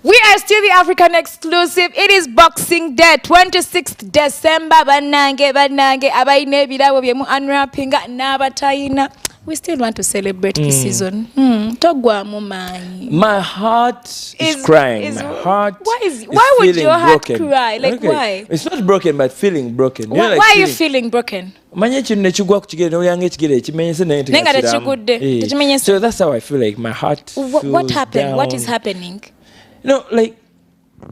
We are still the African exclusive. It is Boxing Day, 26th December. Banange, abaine bilabo byemu unwrappinga n'abatayina. We still want to celebrate this season. Togwa mumanyi. My heart is crying. My heart why would your heart cry? Like why? It's not broken, but feeling broken. Why are you feeling broken? So that's how I feel like my heart feels What happened? down. What is happening? You know, like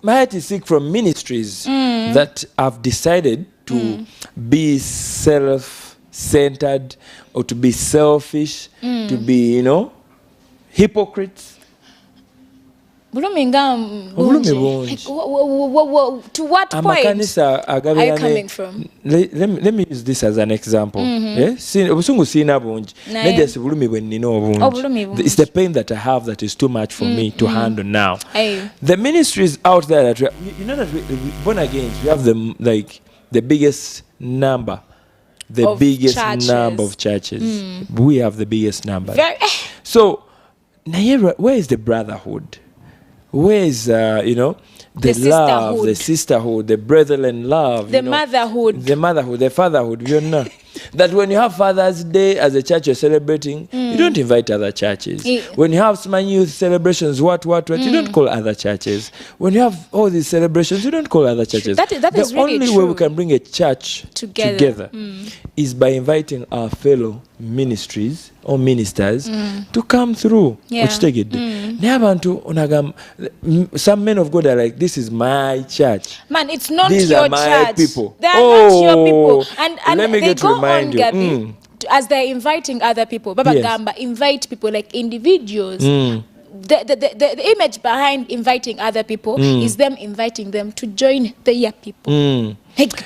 my heart is sick from ministries that have decided to be self-centered or to be selfish, to be, you know, hypocrites. To what point are you coming from? Let me use this as an example. It's the pain that I have that is too much for me to handle now. The ministries out there that you know that we born again, we have the biggest number. Of churches. We have the biggest number. So, where is the brotherhood? Where is, the love, the sisterhood, the brotherly love, the motherhood, the fatherhood, you know? That when you have Father's Day as a church you're celebrating, you don't invite other churches. When you have small youth celebrations, what, you don't call other churches. When you have all these celebrations, you don't call other churches. That is really only true. way we can bring a church together is by inviting our fellow ministries or ministers to come through. Some men of God are like, this is my church. Man, it's not These your are my church. people. They are not your people. And let me they get go remind on, you. Gaby, as they're inviting other people. Baba Gamba, invite people like individuals. The image behind inviting other people is them inviting them to join their people. To make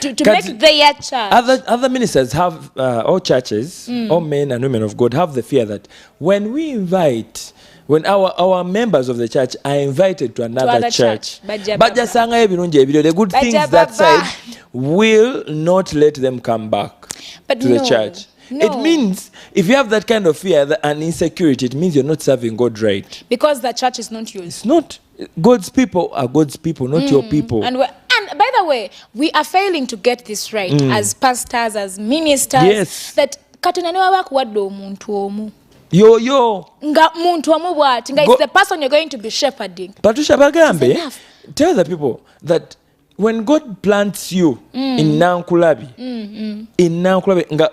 their church. Other ministers have, all churches, all men and women of God have the fear that when we invite, when our members of the church are invited to another church, the good things that side will not let them come back to the church. It means if you have that kind of fear and insecurity, it means you're not serving God right. Because the church is not yours. It's not. God's people are God's people, not your people. And by the way, we are failing to get this right as pastors, as ministers. Yes. That katonaniwa wakuwadde omuntu omu. Yo. Nga muntu omu bwati. Nga it's the person you're going to be shepherding. Patricia Bagambe, tell the people that when God plants you in Nankulabi,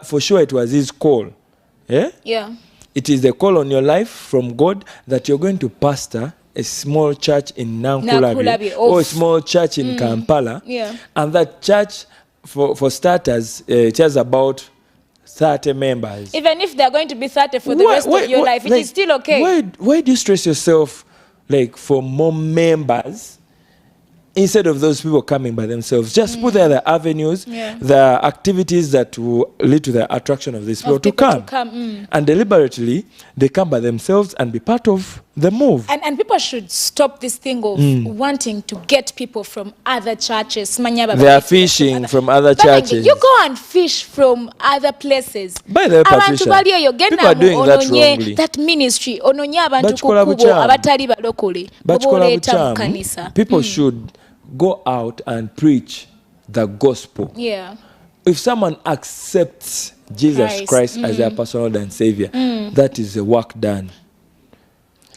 for sure it was his call. Yeah. It is the call on your life from God that you're going to pastor a small church in Nankulabi or a small church in Kampala. Yeah. And that church, for starters, it has about 30 members. Even if they're going to be 30 for the rest of your life, it is still okay. Why do you stress yourself for more members instead of those people coming by themselves? Just put there the avenues, the activities that will lead to the attraction of these people to come. And deliberately, they come by themselves and be part of the move. And people should stop this thing of wanting to get people from other churches. They are fishing from other churches. You go and fish from other places. By the way, Patricia, people are doing that wrongly. That ministry. People should go out and preach the gospel. Yeah. If someone accepts Jesus Christ as their personal and savior, that is the work done.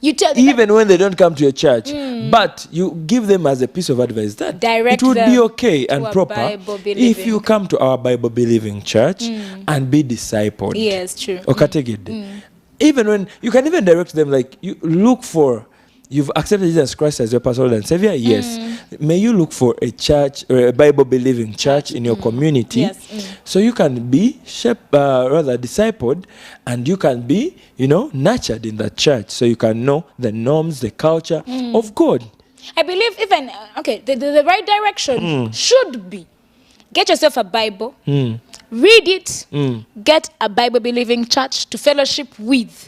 You tell them even when they don't come to your church, but you give them as a piece of advice that it would be okay and proper if you come to our Bible-believing church and be discipled. Yes, true. Even when you can even direct them, like, you look for, you've accepted Jesus Christ as your personal and savior. Yes. May you look for a church or a Bible-believing church in your community, so you can be discipled, and you can be, nurtured in that church, so you can know the norms, the culture of God. I believe even the right direction should be get yourself a Bible, read it, get a Bible-believing church to fellowship with.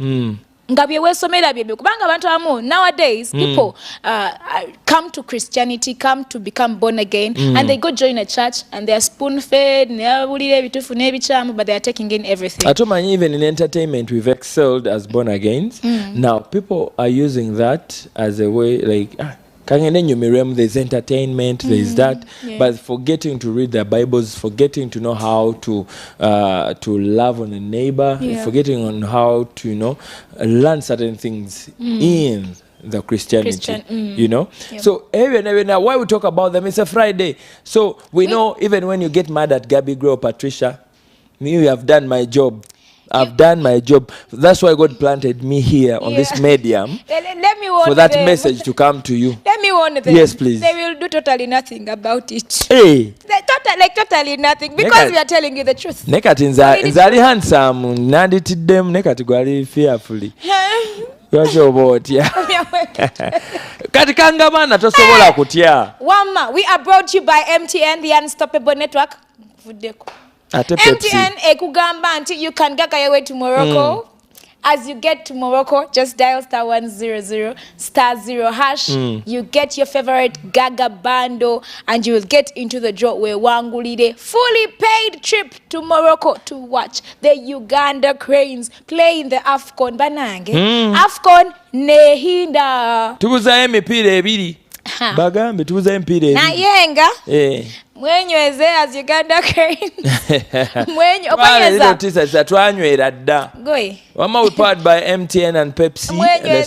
Nowadays, people come to Christianity, come to become born again, and they go join a church, and they are spoon-fed, but they are taking in everything. Even in entertainment, we've excelled as born agains. Now, people are using that as a way, like, There's entertainment, there's that, but forgetting to read their Bibles, forgetting to know how to love on a neighbor, forgetting on how to learn certain things in the Christianity, So every now, why we talk about them? It's a Friday, so we know even when you get mad at Gaby, or Patricia, me, have done my job. I've done my job. That's why God planted me here on this medium. Let me warn for that them. message to come to you. Let me warn them. Yes, please. They will do totally nothing about it. Hey. Totally nothing because we are telling you the truth. Nekati nzali handsome nanditiddemu nekati gwali fearfully. Kati kangabana tosobola kutya. Wama, we are brought to you by MTN, the Unstoppable Network. MTN ekugamba nti you can gaga your way to Morocco. As you get to Morocco, just dial *100 *0#. You get your favorite Gaga bundle and you will get into the draw where wangulide fully paid trip to Morocco to watch the Uganda Cranes play in the AFCON banange. AFCON nehinda. Tubuza emipiira ebiri. Bagambe tubuza emipiira ebiri. Nayenga. Mwenyweze as Uganda Cranes. Okonyeza. Tisa twanywera dda. Goy. Wama we powered by MTN and Pepsi.